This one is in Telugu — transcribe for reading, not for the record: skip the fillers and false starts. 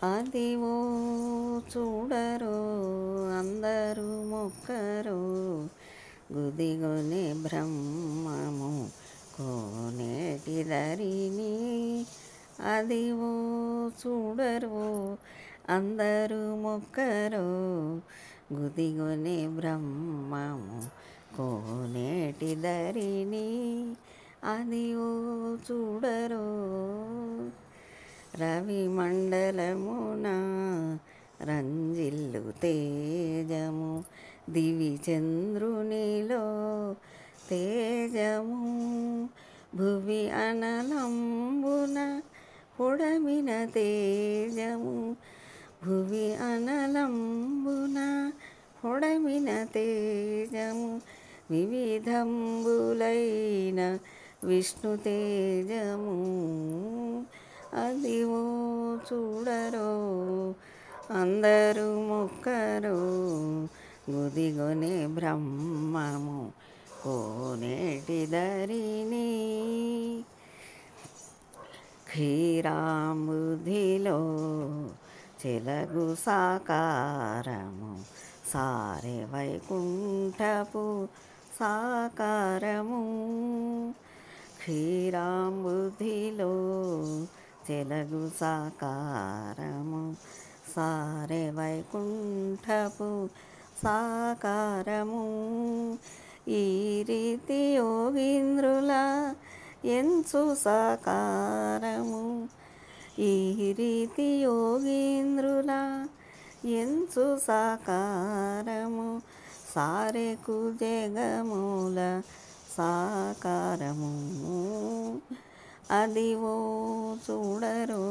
అదివో చూడరో అందరూ మొక్కరో గుదిగొనే బ్రహ్మము కోనేటి దరిని. అదివో చూడరో అందరూ మొక్కరో గుదిగొనే బ్రహ్మము కోనేటి దరిని. అదివో చూడరో రవి మండలమున రంజిల్లు తేజము దివి చంద్రునిలో తేజము భువి అనలంబున పొడమిన తేజము భువి అనలంబున పొడమిన తేజము వివిధంబులైన విష్ణు తేజము. అదివో చూడరో అందరూ మొక్కరో గుదిగొనే బ్రహ్మము కోనేటి దరిని. క్షీరాంబుధిలో చెలగు సాకారము సారె వైకుంఠపు సాకారము. క్షీరాంబుధిలో చెలగు సాకారము సారె వైకుంఠపు సాకారము. ఈ రీతి యోగీంద్రుల ఎంచు సాకారము ఈ రీతి యోగీంద్రుల ఎంచు సాకారము సారెకు జగముల సాకారము. అదివో చూడరో